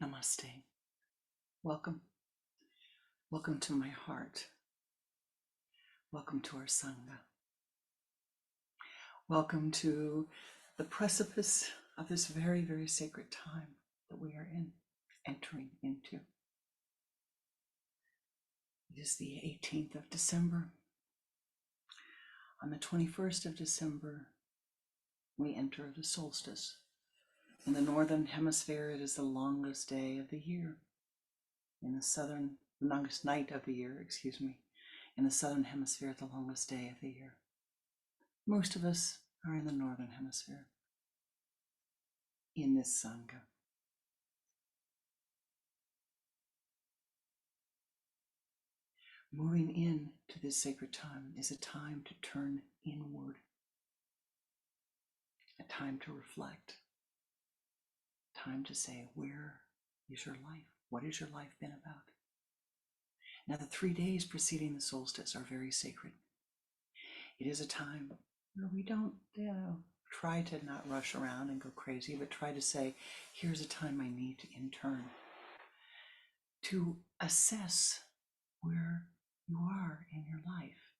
Namaste. Welcome. Welcome to my heart. Welcome to our Sangha. Welcome to the precipice of this very, very sacred time that we are entering into. It is the 18th of December. On the 21st of December, we enter the solstice. In the northern hemisphere, it is the longest day of the year. In the longest night of the year, In the southern hemisphere, the longest day of the year. Most of us are in the northern hemisphere in this Sangha. Moving in to this sacred time is a time to turn inward, a time to reflect, a time to say, where is your life? What has your life been about? Now, the 3 days preceding the solstice are very sacred. It is a time where we don't try to not rush around and go crazy, but try to say, here's a time I need to intern, to assess where you are in your life,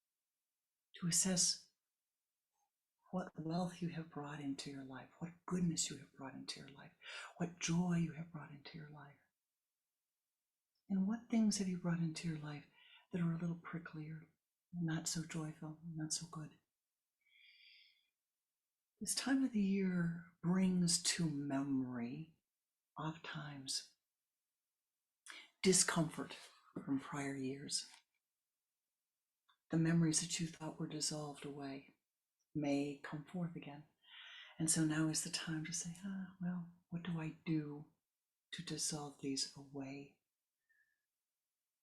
to assess what wealth you have brought into your life, what goodness you have brought into your life, what joy you have brought into your life. And what things have you brought into your life that are a little pricklier, not so joyful, not so good? This time of the year brings to memory, oftentimes, discomfort from prior years. The memories that you thought were dissolved away may come forth again. And so now is the time to say, well, what do I do to dissolve these away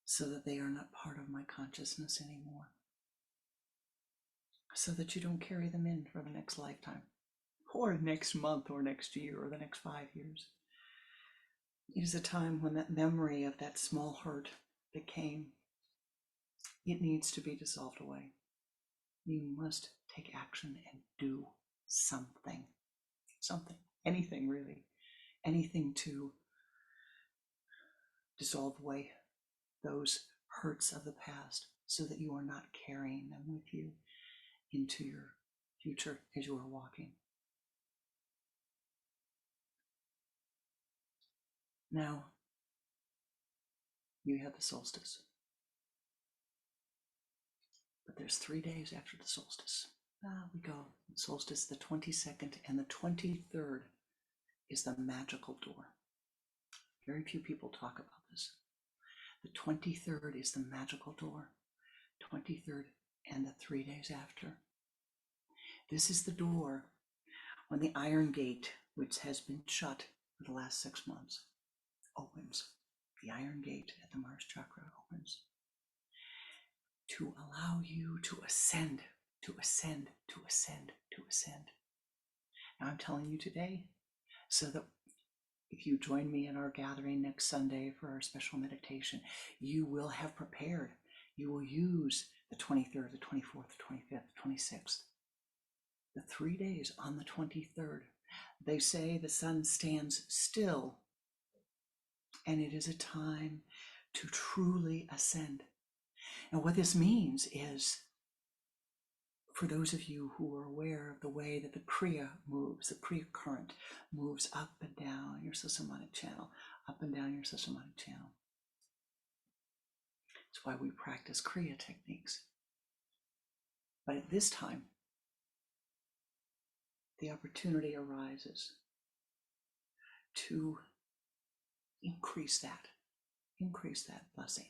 so that they are not part of my consciousness anymore? So that you don't carry them in for the next lifetime, or next month, or next year, or the next 5 years. It is a time when that memory of that small hurt that came, it needs to be dissolved away. You must take action and do something, anything really, anything to dissolve away those hurts of the past so that you are not carrying them with you into your future as you are walking. Now, you have the solstice. But there's 3 days after the solstice. We go. Solstice, the 22nd, and the 23rd is the magical door. Very few people talk about this. The 23rd is the magical door. 23rd and the 3 days after. This is the door when the iron gate, which has been shut for the last 6 months, opens. The iron gate at the Mars chakra opens to allow you to ascend, to ascend, to ascend, to ascend. Now I'm telling you today, so that if you join me in our gathering next Sunday for our special meditation, you will have prepared. You will use the 23rd, the 24th, the 25th, the 26th. The 3 days on the 23rd, they say the sun stands still, and it is a time to truly ascend. And what this means is, for those of you who are aware of the way that the Kriya moves, the Kriya current moves up and down your systematic channel, up and down your systematic channel. That's why we practice Kriya techniques. But at this time, the opportunity arises to increase that blessing,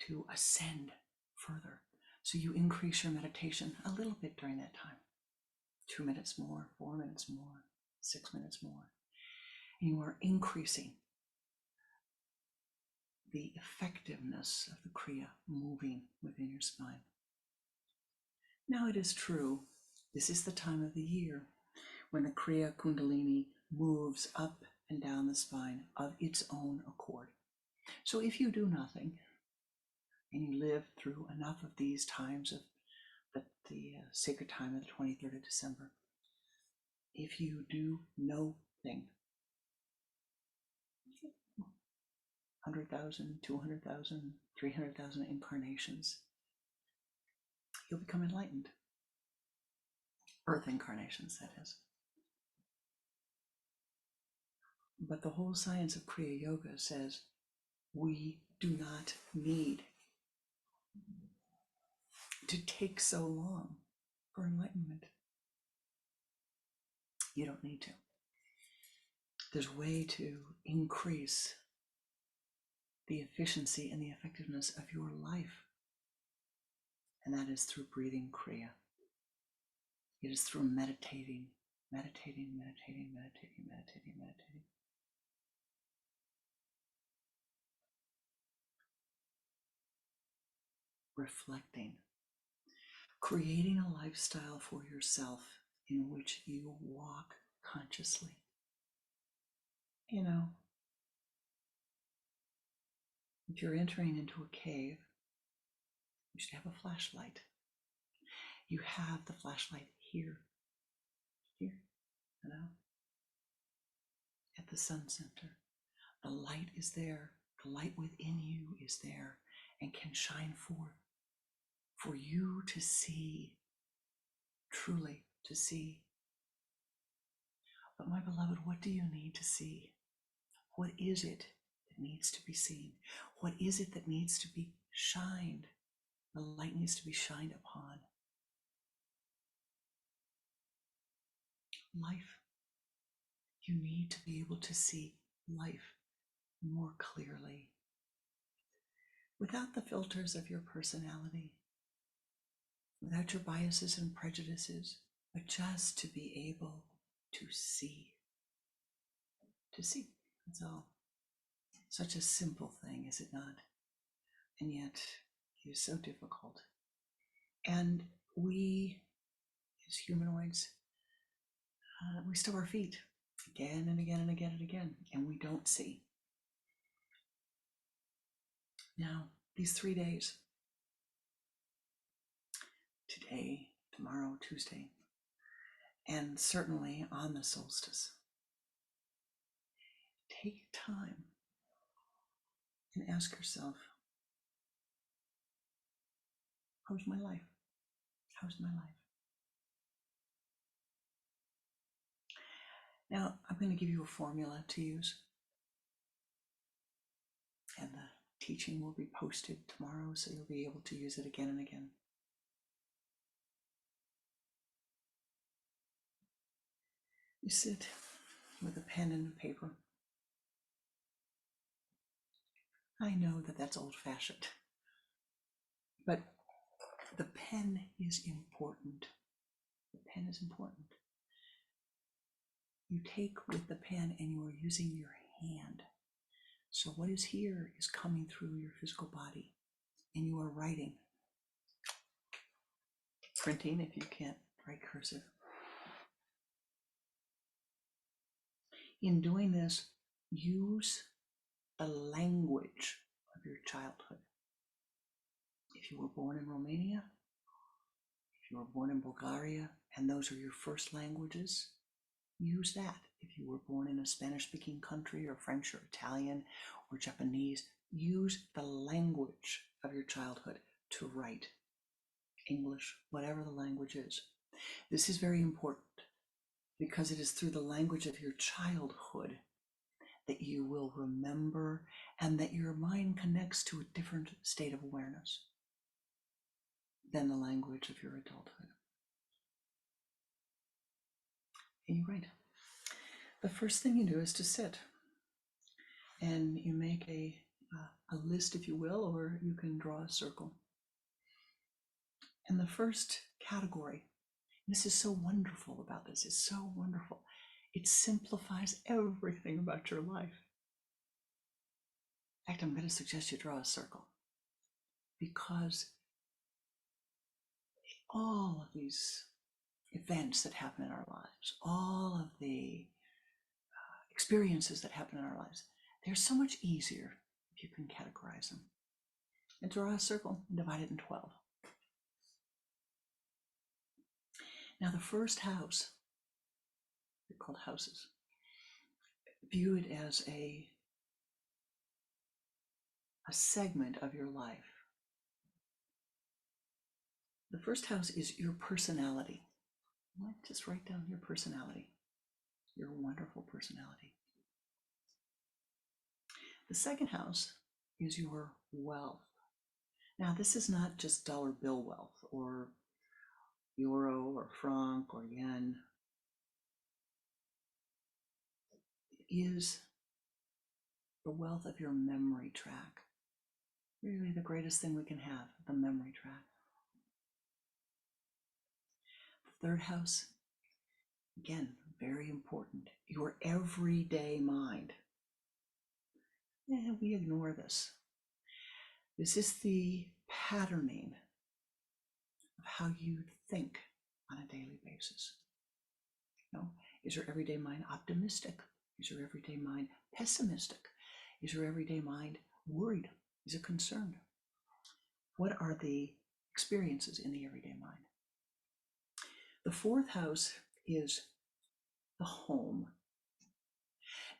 to ascend further. So you increase your meditation a little bit during that time. 2 minutes more, 4 minutes more, 6 minutes more. And you are increasing the effectiveness of the Kriya moving within your spine. Now it is true, this is the time of the year when the Kriya Kundalini moves up and down the spine of its own accord. So if you do nothing, and you live through enough of these times of the sacred time of the 23rd of December, if you do no thing, 100,000, 200,000, 300,000 incarnations, you'll become enlightened. Earth incarnations, that is. But the whole science of Kriya Yoga says we do not need to take so long for enlightenment. You don't need to. There's a way to increase the efficiency and the effectiveness of your life. And that is through breathing Kriya. It is through meditating, meditating, meditating, meditating, meditating, meditating. Reflecting. Creating a lifestyle for yourself in which you walk consciously. You know, if you're entering into a cave, you should have a flashlight. You have the flashlight here, you know, at the sun center. The light is there. The light within you is there and can shine forth for you to see, truly to see. But my beloved, what do you need to see? What is it that needs to be seen? What is it that needs to be shined? The light needs to be shined upon. Life. You need to be able to see life more clearly, without the filters of your personality, without your biases and prejudices, but just to be able to see. To see, that's all. Such a simple thing, is it not? And yet, it is so difficult. And we, as humanoids, we stub our feet again and again and again and again, and we don't see. Now, these 3 days, today, tomorrow, Tuesday, and certainly on the solstice, take time and ask yourself, how's my life? How's my life? Now, I'm going to give you a formula to use, and the teaching will be posted tomorrow, so you'll be able to use it again and again. You sit with a pen and a paper. I know that that's old-fashioned, but the pen is important. The pen is important. You take with the pen and you are using your hand. So what is here is coming through your physical body, and you are writing. Printing if you can't write cursive. In doing this, use the language of your childhood. If you were born in Romania, if you were born in Bulgaria, and those are your first languages, use that. If you were born in a Spanish-speaking country, or French, or Italian, or Japanese, use the language of your childhood to write. English, whatever the language is. This is very important because it is through the language of your childhood that you will remember and that your mind connects to a different state of awareness than the language of your adulthood. And you write. The first thing you do is to sit, and you make a list, if you will, or you can draw a circle. And the first category, this is so wonderful about this, it's so wonderful. It simplifies everything about your life. In fact, I'm going to suggest you draw a circle, because all of these events that happen in our lives, all of the experiences that happen in our lives, they're so much easier if you can categorize them. And draw a circle and divide it in 12. Now, the first house, they're called houses, view it as a a segment of your life. The first house is your personality. Just write down your personality, your wonderful personality. The second house is your wealth. Now, this is not just dollar bill wealth or euro or franc or yen. It is the wealth of your memory track. Really the greatest thing we can have, the memory track. The third house, again, very important, your everyday mind. We ignore this. This is the patterning of how you think on a daily basis. Is your everyday mind optimistic? Is your everyday mind pessimistic? Is your everyday mind worried? Is it concerned? What are the experiences in the everyday mind? The fourth house is the home.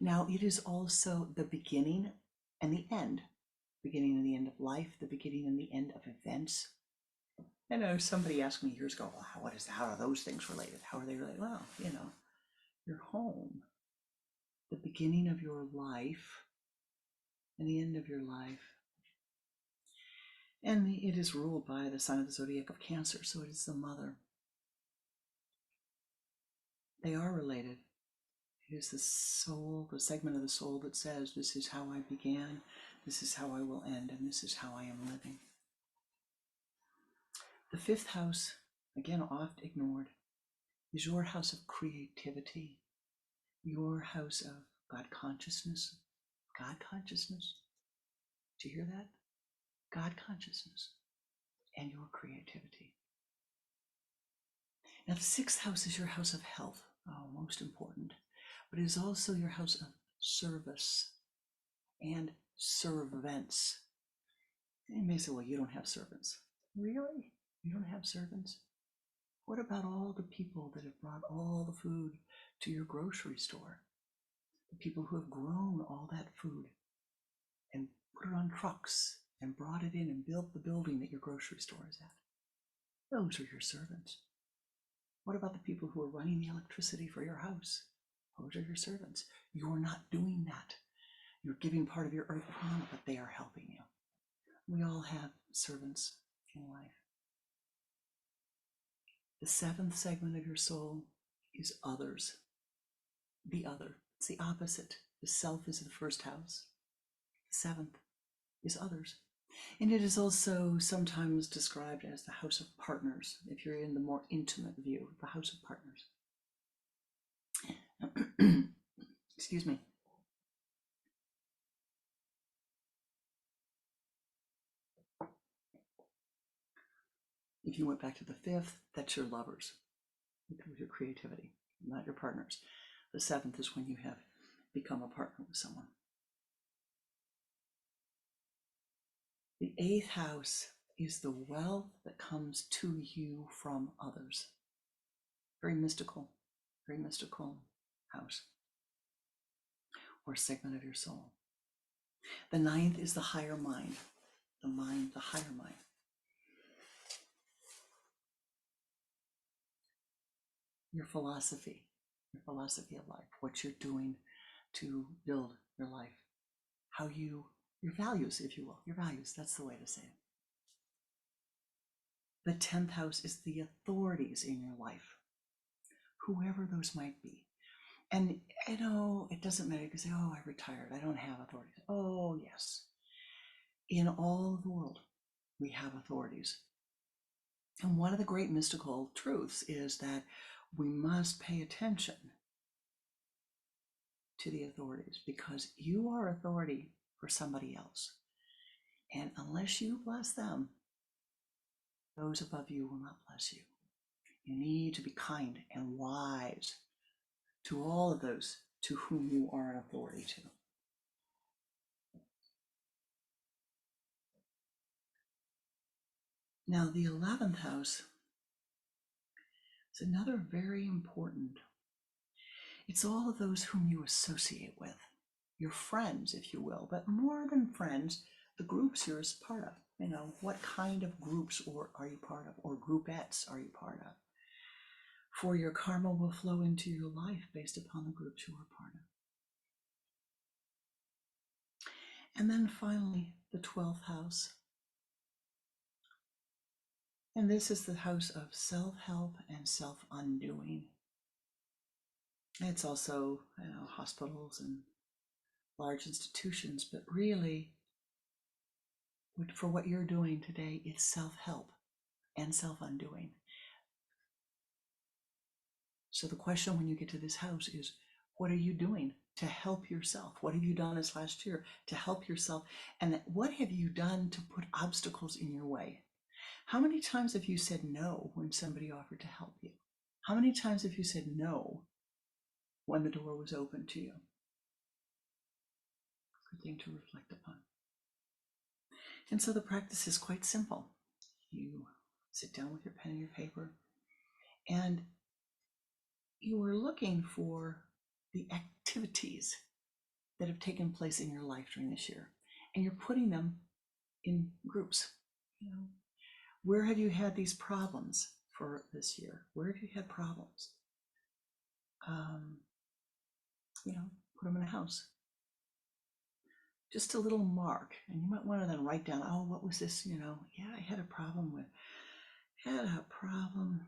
Now, it is also the beginning and the end. Beginning and the end of life, the beginning and the end of events. I know somebody asked me years ago, well, how are those things related? How are they related? Well, your home, the beginning of your life and the end of your life. And it is ruled by the sign of the zodiac of Cancer, so it is the mother. They are related. It is the soul, the segment of the soul that says, this is how I began, this is how I will end, and this is how I am living. The fifth house, again, oft ignored, is your house of creativity, your house of God consciousness. God consciousness. Do you hear that? God consciousness and your creativity. Now, the sixth house is your house of health. Oh, most important. But it is also your house of service and servants. And you may say, well, you don't have servants. Really? You don't have servants? What about all the people that have brought all the food to your grocery store? The people who have grown all that food and put it on trucks and brought it in and built the building that your grocery store is at. Those are your servants. What about the people who are running the electricity for your house? Those are your servants. You're not doing that. You're giving part of your earth prana, but they are helping you. We all have servants in life. The seventh segment of your soul is others. The other. It's the opposite. The self is the first house. The seventh is others. And it is also sometimes described as the house of partners, if you're in the more intimate view, the house of partners. Excuse me. If you went back to the fifth, that's your lovers, with your creativity, not your partners. The seventh is when you have become a partner with someone. The eighth house is the wealth that comes to you from others. Very mystical house or segment of your soul. The ninth is the higher mind, the higher mind. Your philosophy of life, what you're doing to build your life, your values, if you will, your values, that's the way to say it. The 10th house is the authorities in your life, whoever those might be. And it doesn't matter. You can say, oh, I retired, I don't have authorities. Oh, yes. In all of the world, we have authorities. And one of the great mystical truths is that we must pay attention to the authorities, because you are authority for somebody else. And unless you bless them, those above you will not bless you. You need to be kind and wise to all of those to whom you are an authority to. Now, the 11th house is another very important. It's all of those whom you associate with, your friends, if you will, but more than friends, the groups you're a part of. You know, what kind of groups are you part of, or groupettes are you part of? For your karma will flow into your life based upon the groups you are part of. And then finally, the 12th house. And this is the house of self-help and self-undoing. It's also, you know, hospitals and large institutions, but really, for what you're doing today, it's self-help and self-undoing. So the question when you get to this house is, what are you doing to help yourself? What have you done this last year to help yourself? And what have you done to put obstacles in your way? How many times have you said no when somebody offered to help you? How many times have you said no when the door was open to you? Good thing to reflect upon. And so the practice is quite simple. You sit down with your pen and your paper, and you are looking for the activities that have taken place in your life during this year, and you're putting them in groups. You know, where have you had these problems for this year? Where have you had problems? You know, put them in a house. Just a little mark, and you might want to then write down, oh, what was this? You know, yeah, I had a problem with, had a health problem.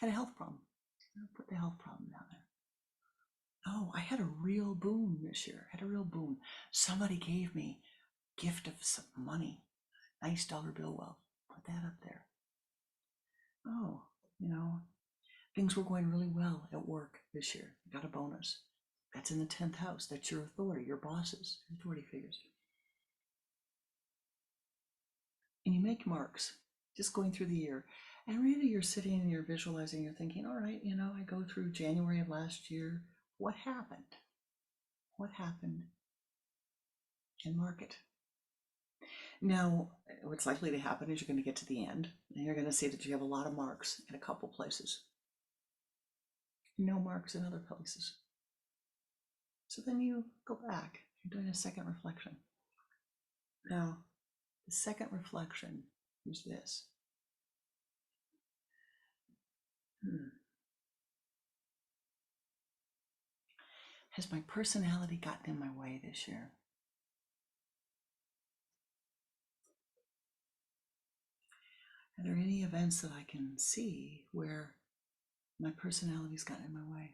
You know, put the health problem down there. Oh, I had a real boon this year. I had a real boon. Somebody gave me a gift of some money, nice dollar bill. Well, put that up there. Oh, you know, things were going really well at work this year. Got a bonus. That's in the 10th house. That's your authority, your bosses, your authority figures. And you make marks just going through the year. And really you're sitting and you're visualizing, you're thinking, all right, you know, I go through January of last year. What happened? What happened? And mark it. Now, what's likely to happen is you're going to get to the end and you're going to see that you have a lot of marks in a couple places. No marks in other places. So then you go back. You're doing a second reflection. Now, the second reflection is this. Has my personality gotten in my way this year? Are there any events that I can see where my personality's gotten in my way?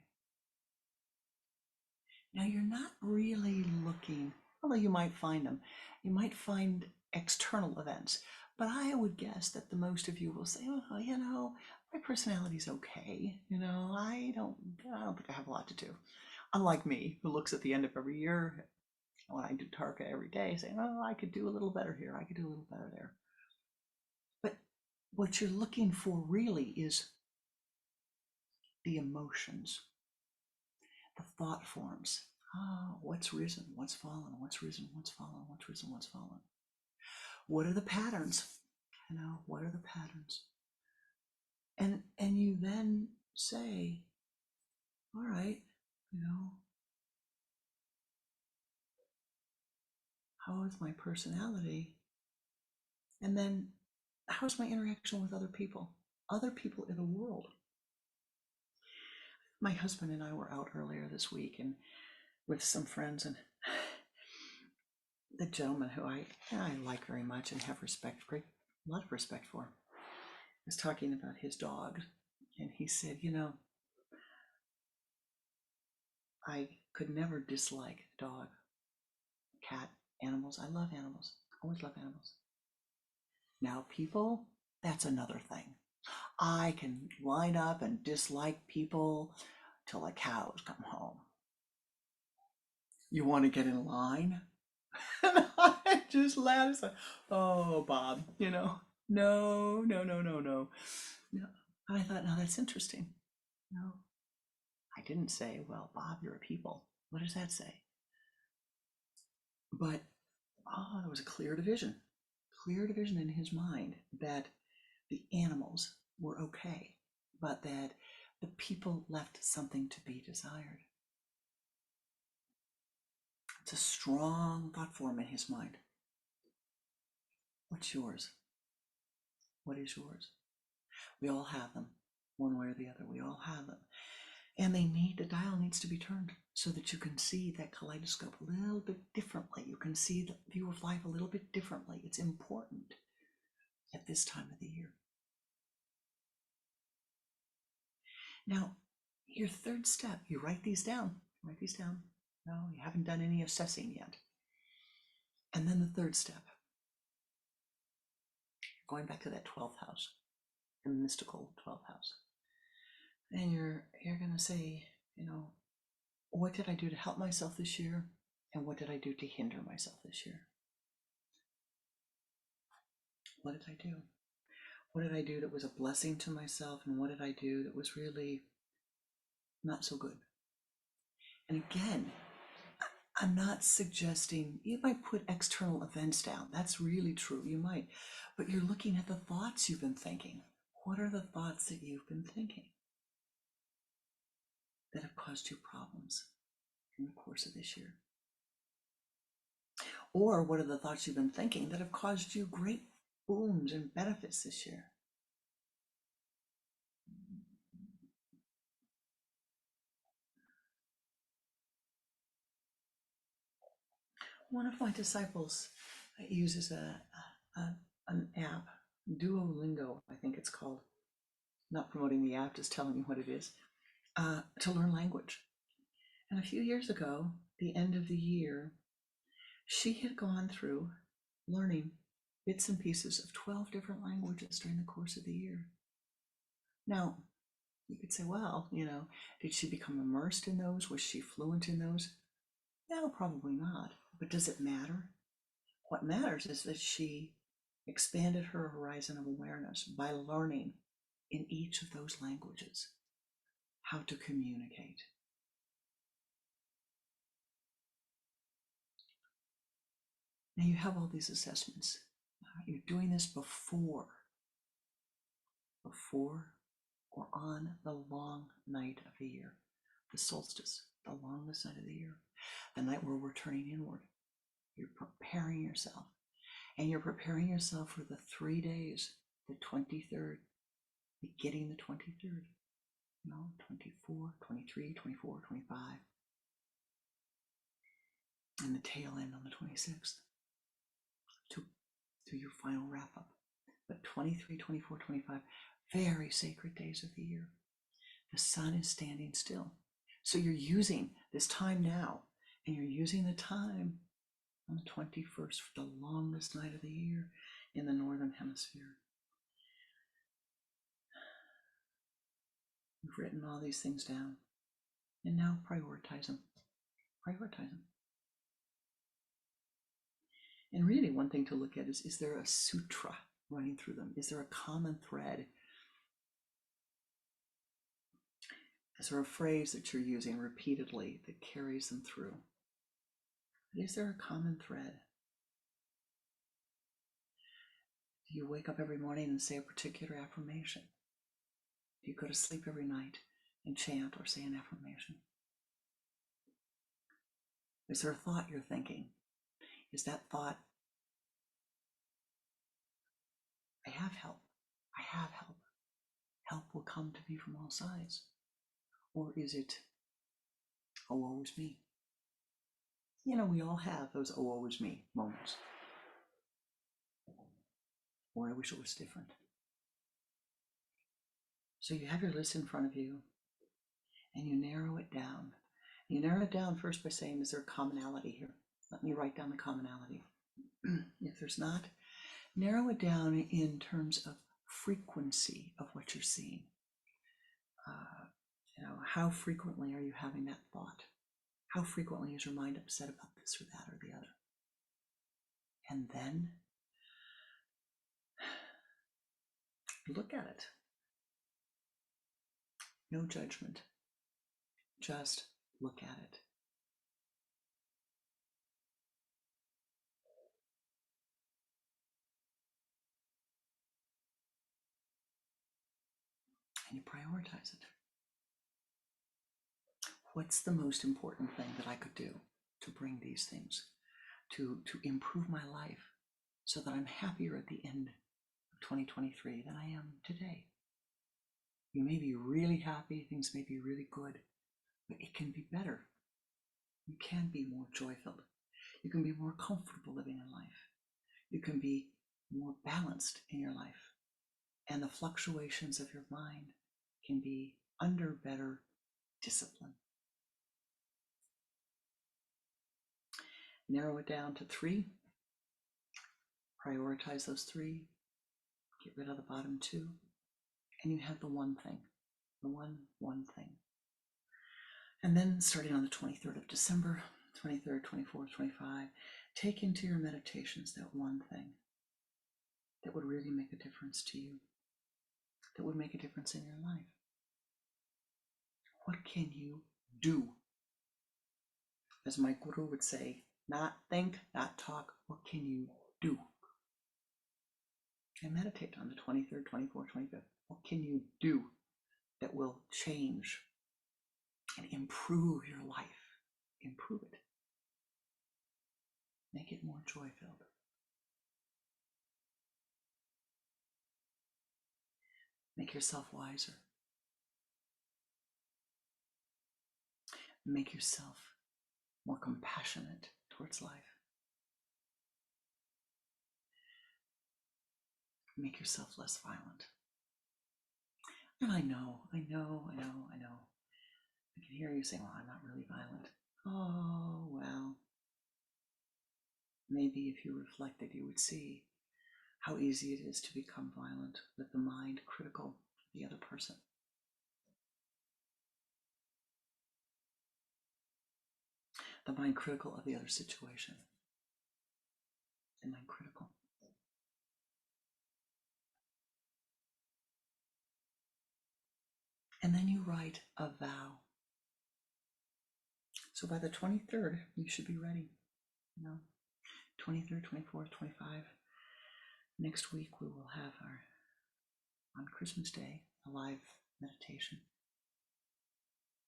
Now, you're not really looking, although you might find them. You might find external events, but I would guess that the most of you will say, oh, you know, my personality's okay. You know, I don't think I have a lot to do. Unlike me, who looks at the end of every year, when I do Tarka every day, saying, oh, I could do a little better here. I could do a little better there. But what you're looking for really is the emotions, the thought forms. Oh, what's risen, what's fallen, what's risen, what's fallen, what's risen, what's fallen. What are the patterns? You know, what are the patterns? And you then say, all right, you know, how is my personality? And then how's my interaction with other people in the world? My husband and I were out earlier this week and with some friends, and the gentleman who I like very much and have a lot of respect for, was talking about his dog, and he said, you know, I could never dislike a dog, cat, animals. I love animals. Always love animals. Now, people, that's another thing. I can line up and dislike people till the cows come home. You want to get in line? And I just laughed. Like, oh, Bob, you know, no. And I thought, now that's interesting. No, I didn't say, well, Bob, you're a people. What does that say? But there was a clear division in his mind that the animals were okay, but that the people left something to be desired. It's a strong thought form in his mind. What's yours? What is yours? We all have them, one way or the other. We all have them. And the dial needs to be turned so that you can see that kaleidoscope a little bit differently. You can see the view of life a little bit differently. It's important at this time of the year. Now, your third step, you write these down. Write these down. No, you haven't done any assessing yet. And then the third step, going back to that 12th house, the mystical 12th house. And you're going to say, what did I do to help myself this year? And what did I do to hinder myself this year? What did I do? What did I do that was a blessing to myself? And what did I do that was really not so good? And again, I'm not suggesting, you might put external events down. That's really true. You might. But you're looking at the thoughts you've been thinking. What are the thoughts that you've been thinking that have caused you problems in the course of this year? Or what are the thoughts you've been thinking that have caused you great booms and benefits this year? One of my disciples uses an app, Duolingo, I think it's called. Not promoting the app, just telling you what it is, to learn language. And a few years ago, the end of the year, she had gone through learning bits and pieces of 12 different languages during the course of the year. Now, you could say, well, did she become immersed in those? Was she fluent in those? No, probably not. But does it matter? What matters is that she expanded her horizon of awareness by learning in each of those languages how to communicate. Now you have all these assessments. You're doing this before or on the long night of the year, the solstice, the longest night of the year, the night where we're turning inward. You're preparing yourself, and you're preparing yourself for the 3 days, the 23rd, beginning the 23rd, 24, 23, 24, 25, and the tail end on the 26th to your final wrap up. But 23, 24, 25, very sacred days of the year. The sun is standing still. So you're using this time now, and you're using the time on the 21st for the longest night of the year in the Northern Hemisphere. You've written all these things down, and now prioritize them. Prioritize them. And really one thing to look at is there a sutra running through them? Is there a common thread? Is there a phrase that you're using repeatedly that carries them through? Is there a common thread? Do you wake up every morning and say a particular affirmation? Do you go to sleep every night and chant or say an affirmation? Is there a thought you're thinking? Is that thought, I have help, I have help. Help will come to me from all sides. Or is it, oh, woe is me? We all have those oh, woe is me moments. Or I wish it was different. So you have your list in front of you, and you narrow it down. You narrow it down first by saying, is there a commonality here? Let me write down the commonality. If there's not, narrow it down in terms of frequency of what you're seeing. How frequently are you having that thought? How frequently is your mind upset about this or that or the other? And then look at it. No judgment. Just look at it. And you prioritize it. What's the most important thing that I could do to bring these things, to improve my life so that I'm happier at the end of 2023 than I am today. You may be really happy, things may be really good, but it can be better. You can be more joy-filled. You can be more comfortable living in life. You can be more balanced in your life. And the fluctuations of your mind can be under better discipline. Narrow it down to 3. Prioritize those 3. Get rid of the bottom 2. And you have the one thing. The one thing. And then starting on the 23rd of December, 23rd, 24th, 25, take into your meditations that one thing that would really make a difference to you, that would make a difference in your life. What can you do? As my guru would say, not think, not talk. What can you do? And meditate on the 23rd, 24th, 25th. What can you do that will change and improve your life? Improve it. Make it more joy-filled. Make yourself wiser. Make yourself more compassionate towards life. Make yourself less violent. And I know. I can hear you saying, well, I'm not really violent. Oh, well. Maybe if you reflected, you would see how easy it is to become violent with the mind critical of the other person. The mind critical of the other situation. The mind critical. And then you write a vow. So by the 23rd, you should be ready. 23rd, 24th, 25. Next week we will have on Christmas Day, a live meditation.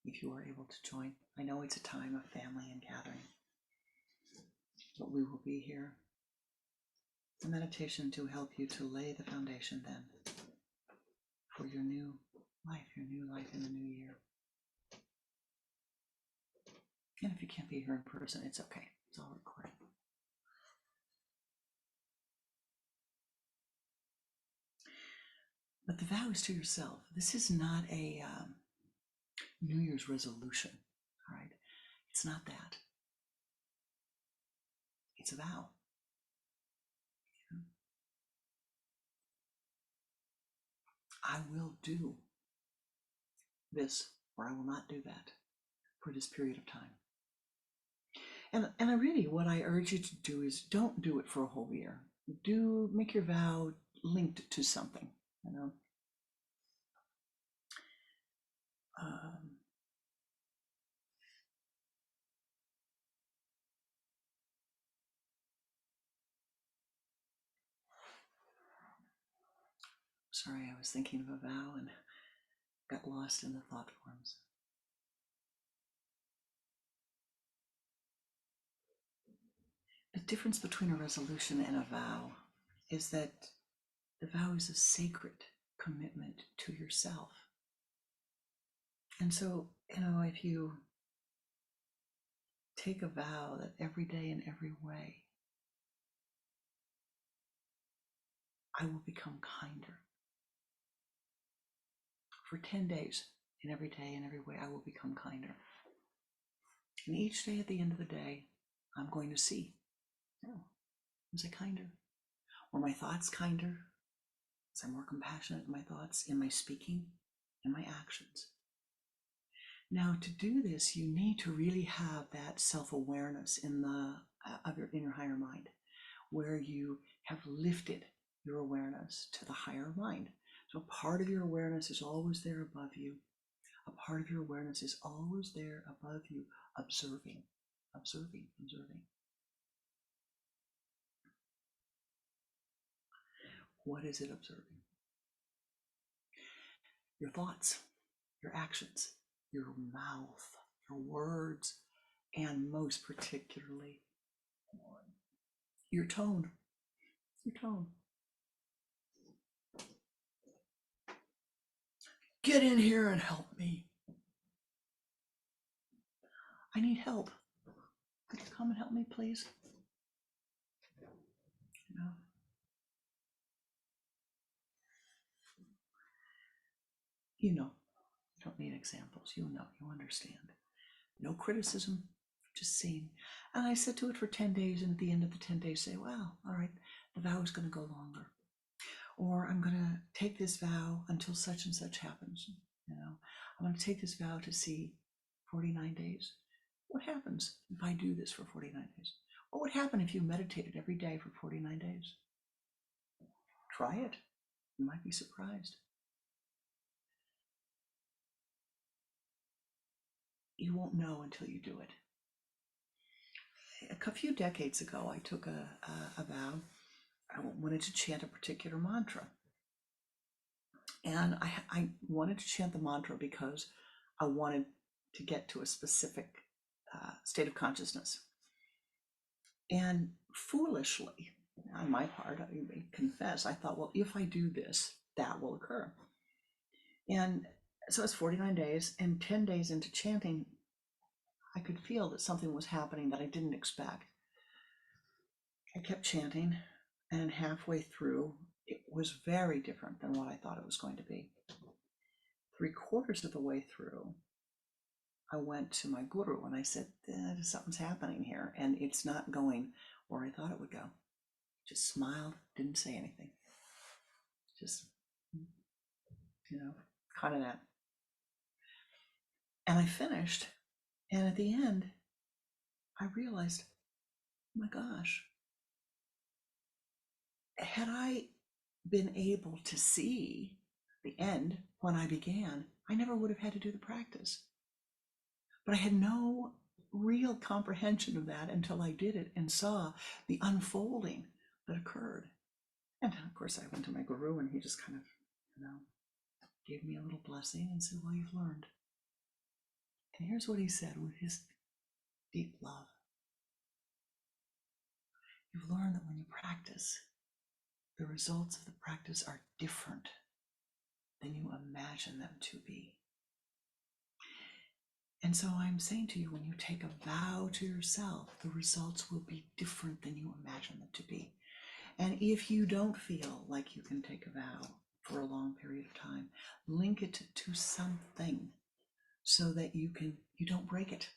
If you are able to join. I know it's a time of family and gathering, but we will be here. The meditation to help you to lay the foundation then for your new life in the new year. And if you can't be here in person, it's okay. It's all recorded. But the vow is to yourself. This is not a New Year's resolution, all right? It's not that. It's a vow. I will do this, or I will not do that for this period of time. And I really, what I urge you to do is don't do it for a whole year. Make your vow linked to something, Sorry, I was thinking of a vow and got lost in the thought forms. The difference between a resolution and a vow is that the vow is a sacred commitment to yourself. And so, if you take a vow that every day in every way, I will become kinder. For 10 days, in every day in every way, I will become kinder. And each day at the end of the day, I'm going to see, was I kinder? Were my thoughts kinder? Was I more compassionate in my thoughts, in my speaking, in my actions? Now, to do this, you need to really have that self-awareness in your higher mind, where you have lifted your awareness to the higher mind. So part of your awareness is always there above you. A part of your awareness is always there above you, observing. What is it observing? Your thoughts, your actions, your mouth, your words, and most particularly your tone. Your tone. Get in here and help me. I need help. Could you come and help me, please? You know, you don't need examples. You understand. No criticism, just seeing. And I said to it for 10 days, and at the end of the 10 days, say, well, all right, the vow is going to go longer. Or I'm going to take this vow until such and such happens. I'm going to take this vow to see 49 days. What happens if I do this for 49 days? What would happen if you meditated every day for 49 days? Try it. You might be surprised. You won't know until you do it. A few decades ago, I took a vow. I wanted to chant a particular mantra. And I wanted to chant the mantra because I wanted to get to a specific state of consciousness. And foolishly, on my part, I confess, I thought, well, if I do this, that will occur. And so it's 49 days, and 10 days into chanting, I could feel that something was happening that I didn't expect. I kept chanting, and halfway through, it was very different than what I thought it was going to be. 3/4 of the way through, I went to my guru and I said, something's happening here, and it's not going where I thought it would go. Just smiled, didn't say anything. Just, kind of that. And I finished, and at the end, I realized, oh my gosh, had I been able to see the end when I began, I never would have had to do the practice. But I had no real comprehension of that until I did it and saw the unfolding that occurred. And of course, I went to my guru, and he just kind of, gave me a little blessing and said, well, you've learned. And here's what he said with his deep love. You've learned that when you practice, the results of the practice are different than you imagine them to be. And so I'm saying to you, when you take a vow to yourself, the results will be different than you imagine them to be. And if you don't feel like you can take a vow for a long period of time, link it to something so that you don't break it.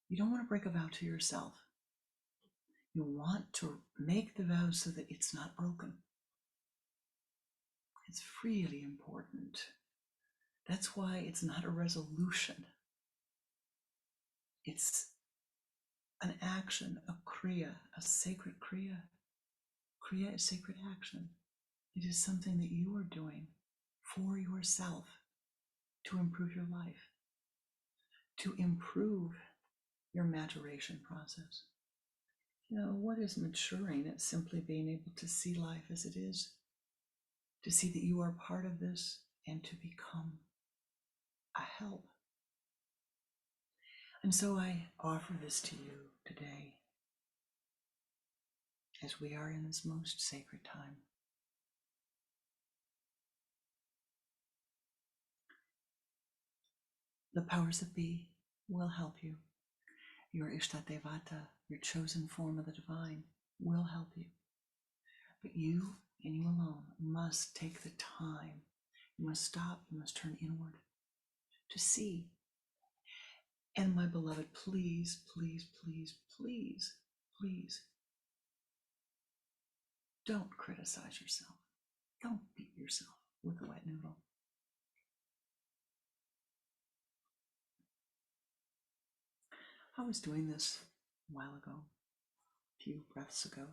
You don't want to break a vow to yourself. You want to make the vow so that it's not broken. It's really important. That's why it's not a resolution. It's an action, a kriya, a sacred kriya. Kriya is sacred action. It is something that you are doing for yourself to improve your life, to improve your maturation process. What is maturing? It's simply being able to see life as it is, to see that you are part of this, and to become a help. And so I offer this to you today as we are in this most sacred time. The powers that be will help you. Your Ishtadevata, your chosen form of the divine, will help you. But you and you alone must take the time. You must stop. You must turn inward to see. And my beloved, please, please, please, please, please, don't criticize yourself. Don't beat yourself with a wet noodle. I was doing this a while ago, a few breaths ago,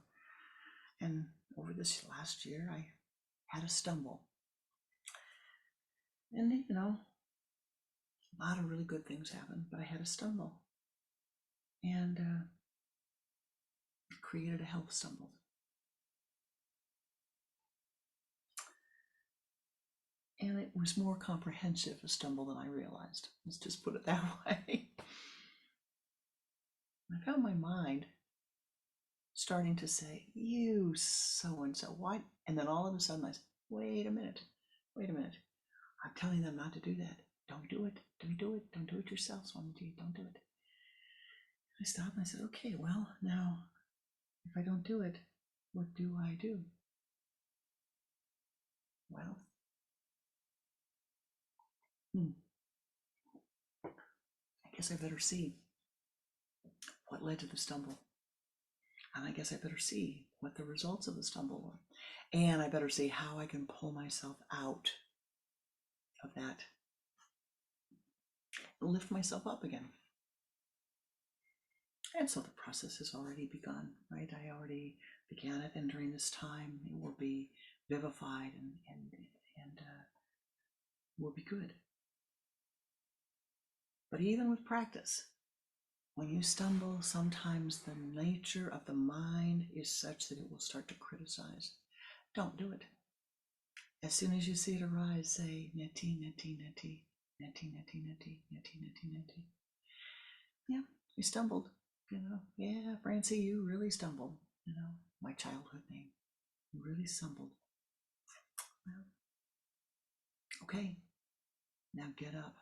and over this last year, I had a stumble. And, a lot of really good things happened, but I had a stumble. And it created a health stumble. And it was more comprehensive a stumble than I realized. Let's just put it that way. I found my mind starting to say, you so-and-so, why? And then all of a sudden I said, wait a minute. I'm telling them not to do that. Don't do it. Don't do it. Don't do it yourself, Swamiji. Don't do it. I stopped and I said, okay, well, now, if I don't do it, what do I do? Well, I guess I better see what led to the stumble. And I guess I better see what the results of the stumble were. And I better see how I can pull myself out of that and lift myself up again. And so the process has already begun, right? I already began it, and during this time it will be vivified and will be good. But even with practice, when you stumble, sometimes the nature of the mind is such that it will start to criticize. Don't do it. As soon as you see it arise, say, neti, neti, neti, neti, neti, neti, neti, neti, neti. Yeah, we stumbled, Yeah, Francie, you really stumbled, my childhood name. You really stumbled. Well, okay, now get up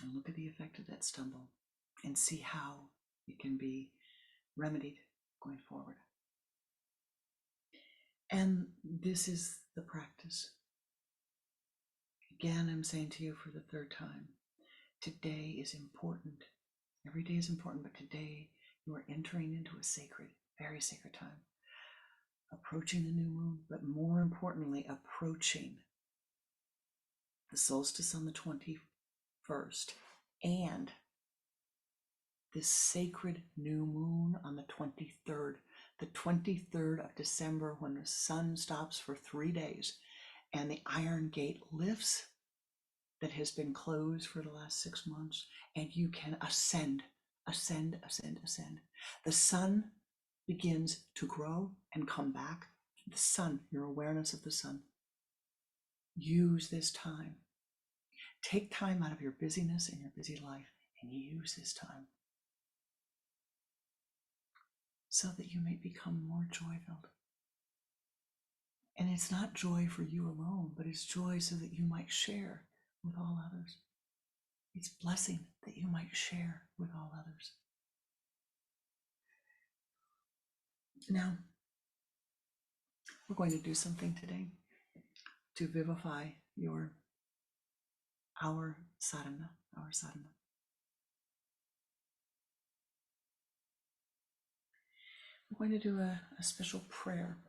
and look at the effect of that stumble and see how it can be remedied going forward. And this is the practice. Again, I'm saying to you for the third time, today is important. Every day is important, but today you are entering into a sacred, very sacred time. Approaching the new moon, but more importantly, approaching the solstice on the 21st and this sacred new moon on the 23rd of December, when the sun stops for 3 days and the iron gate lifts that has been closed for the last 6 months, and you can ascend. The sun begins to grow and come back. The sun, your awareness of the sun. Use this time. Take time out of your busyness and your busy life and use this time so that you may become more joy-filled. And it's not joy for you alone, but it's joy so that you might share with all others. It's blessing that you might share with all others. Now, we're going to do something today to vivify our sadhana. We're going to do a special prayer.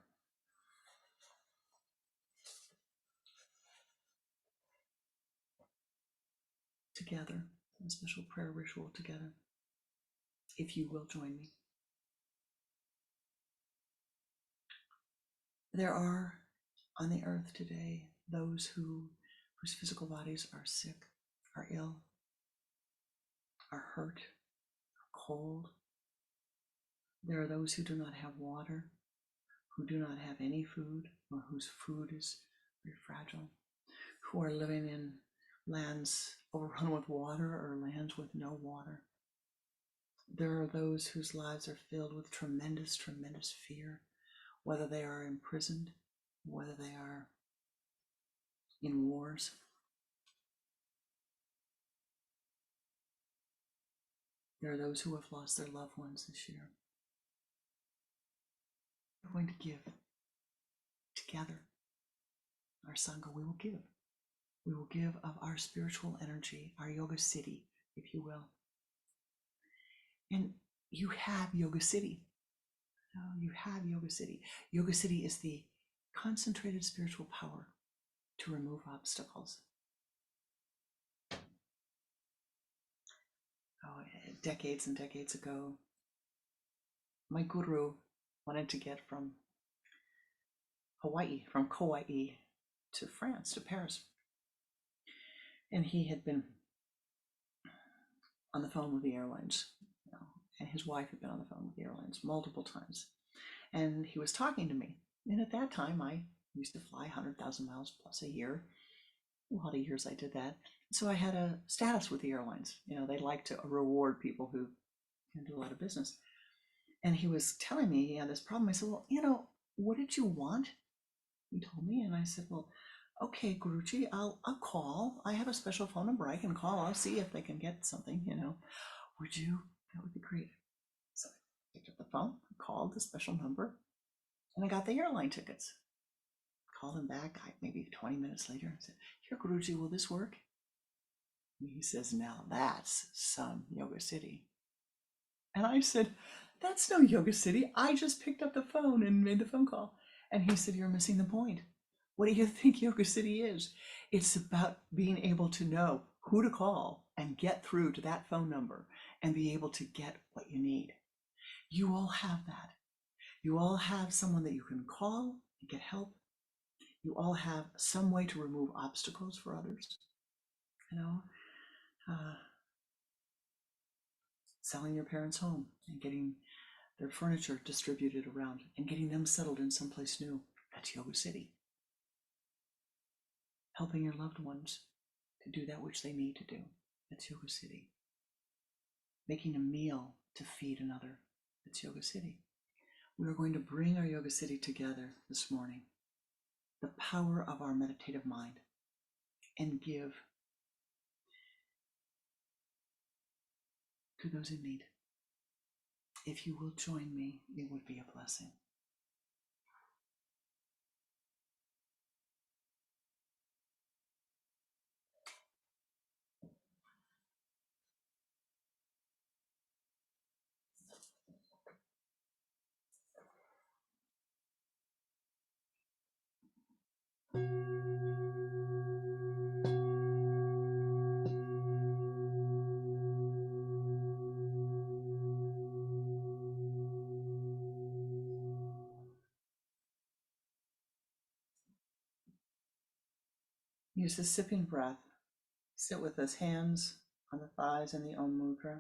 Together, a special prayer ritual together, if you will join me. There are on the earth today those whose physical bodies are sick, are ill, are hurt, are cold. There are those who do not have water, who do not have any food, or whose food is very fragile, who are living in lands overrun with water or lands with no water. There are those whose lives are filled with tremendous, tremendous fear, whether they are imprisoned, whether they are in wars. There are those who have lost their loved ones this year. We're going to give together. Our Sangha, we will give. We will give of our spiritual energy, our Yoga City, if you will. And you have Yoga City. You have Yoga City. Yoga City is the concentrated spiritual power to remove obstacles. Decades and decades ago, my guru wanted to get from Hawaii, from Kauai to France, to Paris. And he had been on the phone with the airlines, and his wife had been on the phone with the airlines multiple times. And he was talking to me. And at that time, I used to fly 100,000 miles plus a year. a lot of years I did that. So I had a status with the airlines. They like to reward people who can do a lot of business. And he was telling me he had this problem. I said, well, what did you want? He told me, and I said, well, okay, Guruji, I'll call. I have a special phone number. I can call. I'll see if they can get something, Would you? That would be great. So I picked up the phone, called the special number, and I got the airline tickets. Called him back maybe 20 minutes later and said, here, Guruji, will this work? And he says, now that's some Yoga City. And I said, that's no Yoga City. I just picked up the phone and made the phone call. And he said, you're missing the point. What do you think Yoga City is? It's about being able to know who to call and get through to that phone number and be able to get what you need. You all have that. You all have someone that you can call and get help. You all have some way to remove obstacles for others. Selling your parents' home and getting their furniture distributed around and getting them settled in someplace new. That's Yoga City. Helping your loved ones to do that which they need to do. That's Yoga City. Making a meal to feed another. That's Yoga City. We are going to bring our Yoga City together this morning. The power of our meditative mind, and give to those in need. If you will join me, it would be a blessing. Use the sipping breath. Sit with his hands on the thighs in the Om Mudra.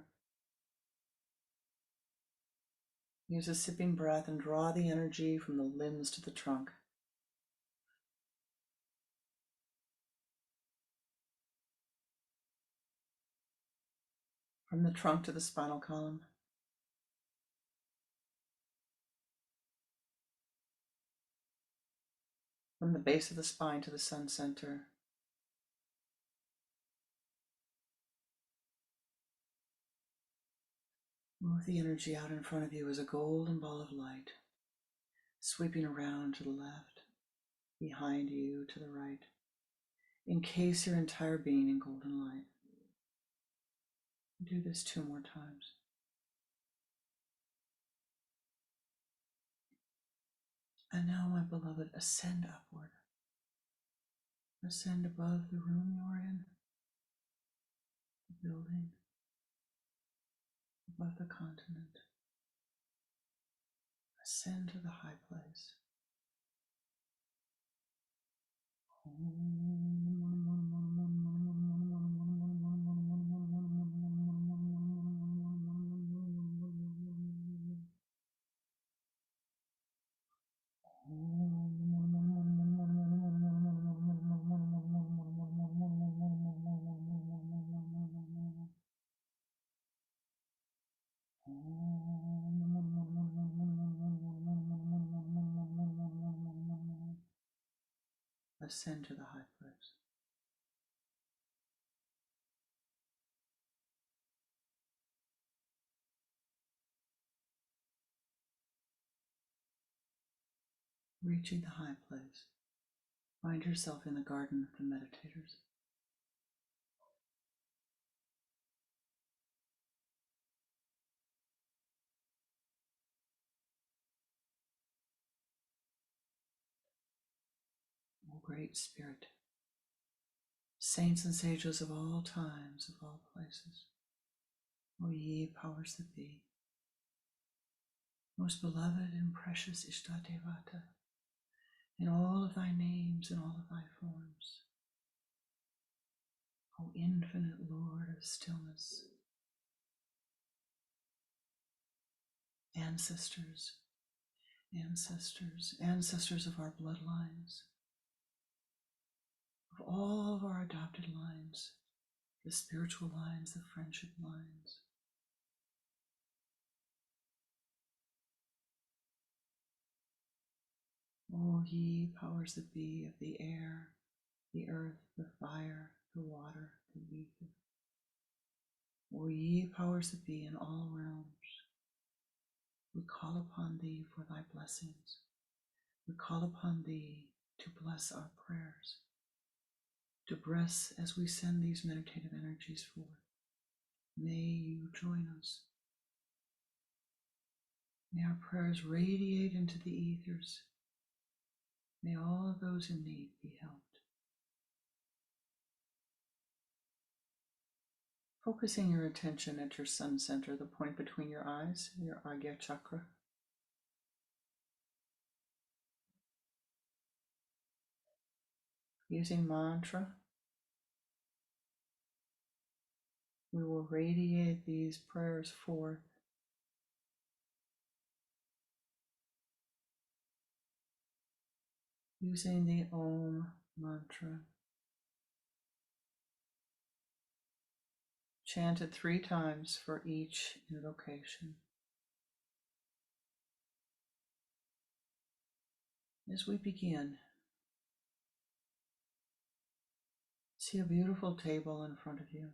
Use a sipping breath and draw the energy from the limbs to the trunk. From the trunk to the spinal column. From the base of the spine to the sun center. Move the energy out in front of you as a golden ball of light, sweeping around to the left, behind you to the right. Encase your entire being in golden light. Do this 2 more times. And now, my beloved, ascend upward. Ascend above the room you are in, the building, above the continent. Ascend to the high place. Ascend to the high place. Reaching the high place, find yourself in the garden of the meditators. O Great Spirit, saints and sages of all times, of all places, O ye powers that be, most beloved and precious Ishtadevata, in all of thy names and all of thy forms, O infinite Lord of stillness, ancestors, ancestors, ancestors of our bloodlines, of all of our adopted lines, the spiritual lines, the friendship lines. O ye powers that be of the air, the earth, the fire, the water, the ether. O ye powers that be in all realms, we call upon thee for thy blessings. We call upon thee to bless our prayers, to bless as we send these meditative energies forth. May you join us. May our prayers radiate into the ethers. May all of those in need be helped. Focusing your attention at your sun center, the point between your eyes, your Agya chakra. Using mantra, we will radiate these prayers forth. Using the Om mantra. Chant it 3 times for each invocation. As we begin, see a beautiful table in front of you.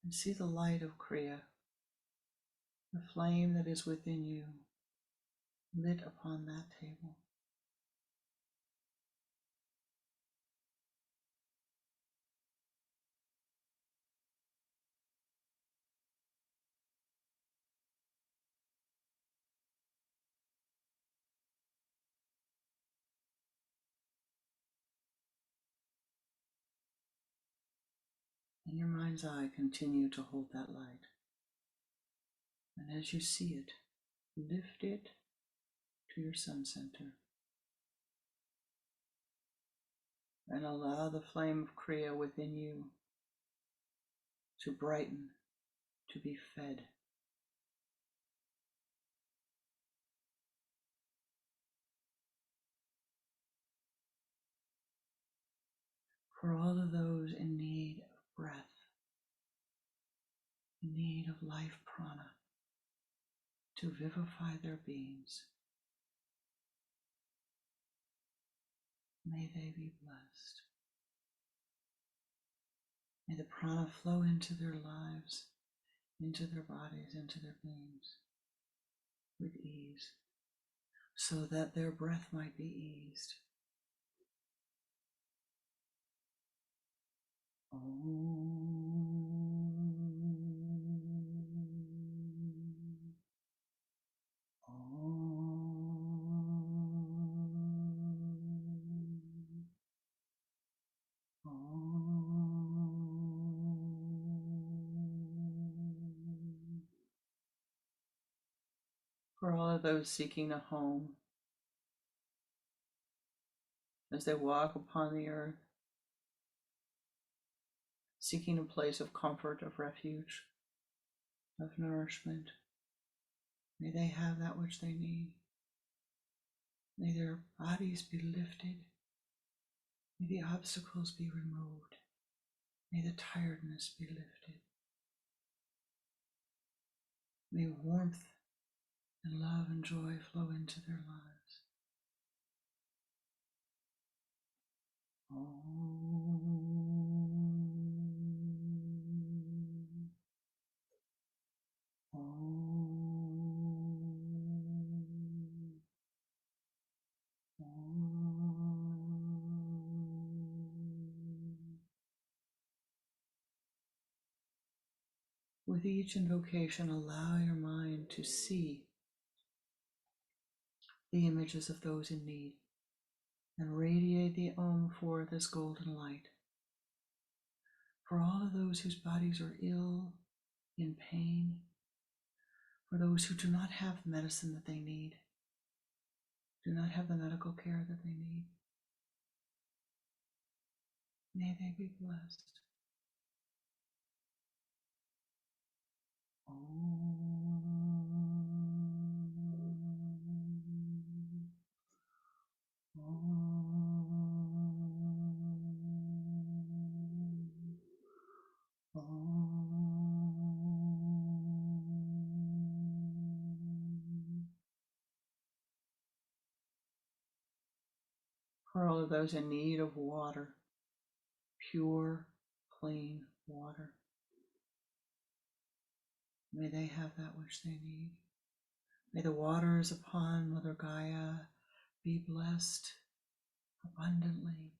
And see the light of Kriya, the flame that is within you, lit upon that table. In your mind's eye, continue to hold that light. And as you see it, lift it to your sun center. And allow the flame of Kriya within you to brighten, to be fed. For all of those in need of breath, in need of life prana, to vivify their beings, may they be blessed. May the prana flow into their lives, into their bodies, into their beings with ease, so that their breath might be eased. For all of those seeking a home, as they walk upon the earth, seeking a place of comfort, of refuge, of nourishment, may they have that which they need. May their bodies be lifted. May the obstacles be removed. May the tiredness be lifted. May warmth and love and joy flow into their lives. With each invocation, allow your mind to see the images of those in need and radiate the Om forth as golden light. For all of those whose bodies are ill, in pain, for those who do not have the medicine that they need, do not have the medical care that they need, may they be blessed. Om. For all of those in need of water, pure, clean water. May they have that which they need. May the waters upon Mother Gaia be blessed abundantly.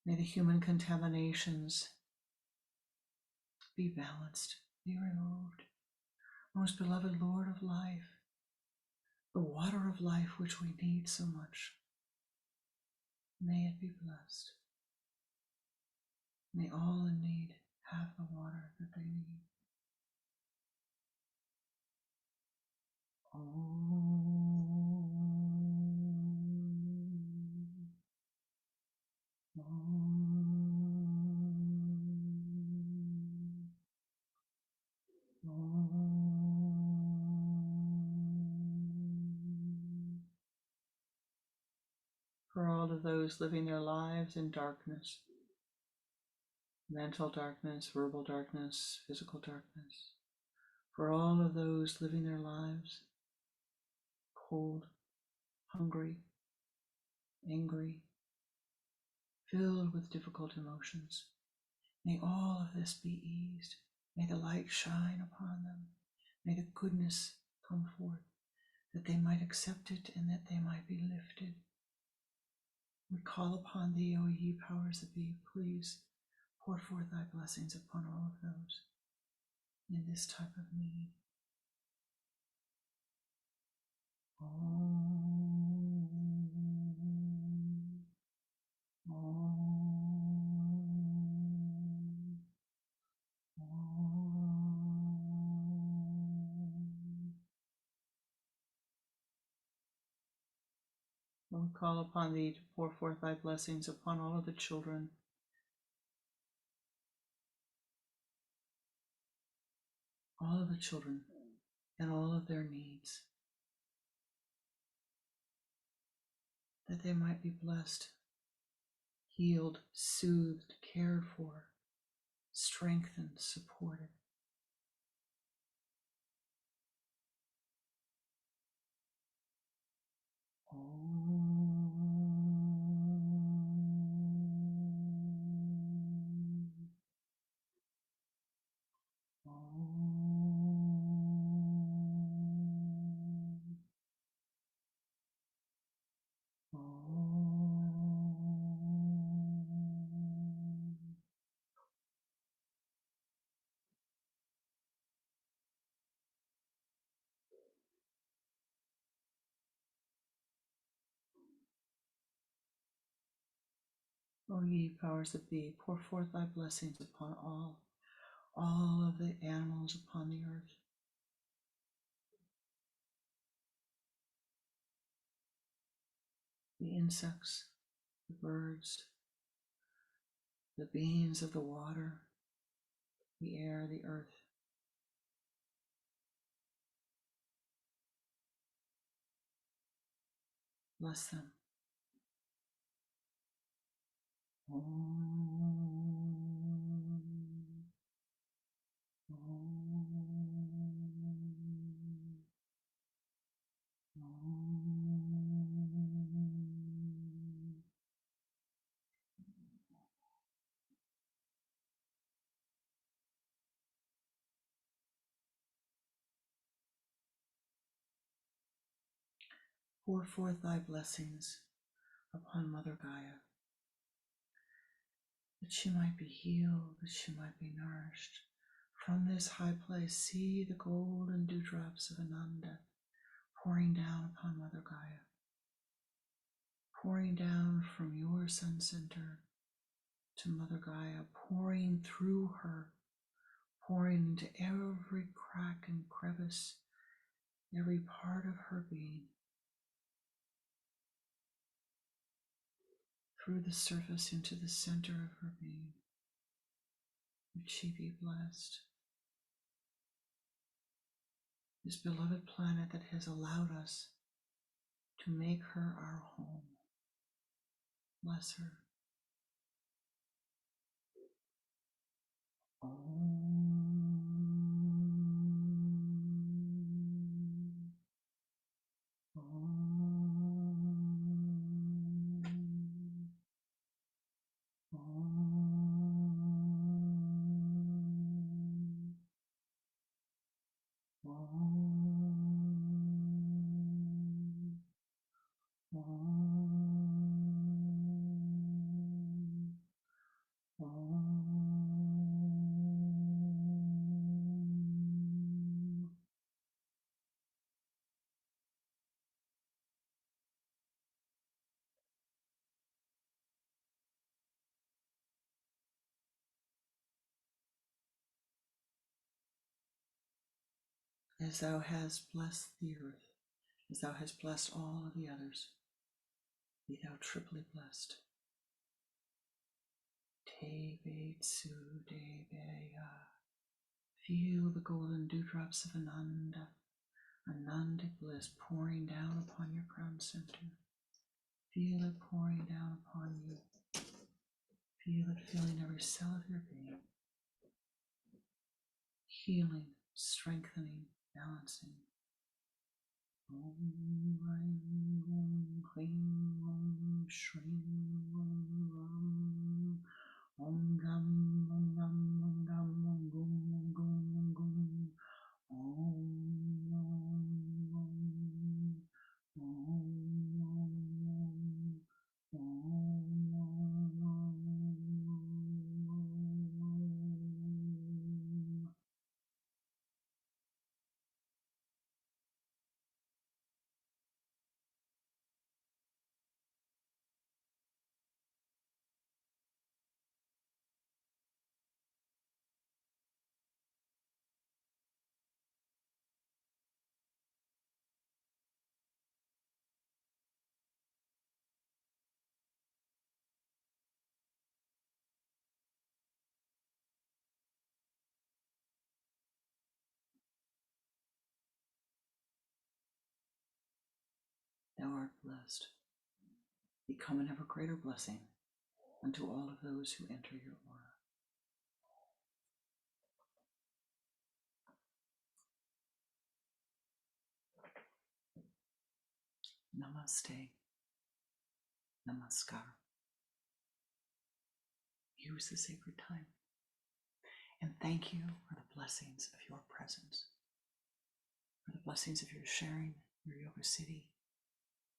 May the human contaminations be balanced, be removed. Most beloved Lord of life, the water of life which we need so much, may it be blessed. May all in need have the water that they need. For all of those living their lives in darkness, mental darkness, verbal darkness, physical darkness. For all of those living their lives cold, hungry, angry, filled with difficult emotions. May all of this be eased. May the light shine upon them. May the goodness come forth, that they might accept it and that they might be lifted. We call upon thee, O ye powers that be, please pour forth thy blessings upon all of those in this type of need. Om. Om. Om. We call upon thee to pour forth thy blessings upon all of the children, and all of their needs, that they might be blessed, healed, soothed, cared for, strengthened, supported. O ye powers that be, pour forth thy blessings upon all of the animals upon the earth. The insects, the birds, the beings of the water, the air, the earth. Bless them. Om. Om. Om. Pour forth thy blessings upon Mother Gaia, that she might be healed, that she might be nourished. From this high place, see the golden dewdrops of Ananda pouring down upon Mother Gaia, pouring down from your sun center to Mother Gaia, pouring through her, pouring into every crack and crevice, every part of her being, through the surface into the center of her being. Would she be blessed? This beloved planet that has allowed us to make her our home. Bless her. Om. Om. As thou hast blessed the earth, as thou hast blessed all of the others, be thou triply blessed. Te Be Tsu De Be Ya. Feel the golden dewdrops of Ananda, Anandic bliss pouring down upon your crown center. Feel it pouring down upon you. Feel it filling every cell of your being. Healing, strengthening, balancing. Om Ram Om Kling Om Shring Om Ram Om Gam Om Gam Om Gam Om Gum Om Gum Om Gum Om Om Om Thou art blessed. Become an ever greater blessing unto all of those who enter your aura. Namaste. Namaskar. Use the sacred time. And thank you for the blessings of your presence, for the blessings of your sharing your yoga city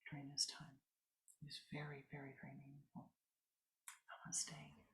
during this time. It is very, very, very meaningful. Namaste.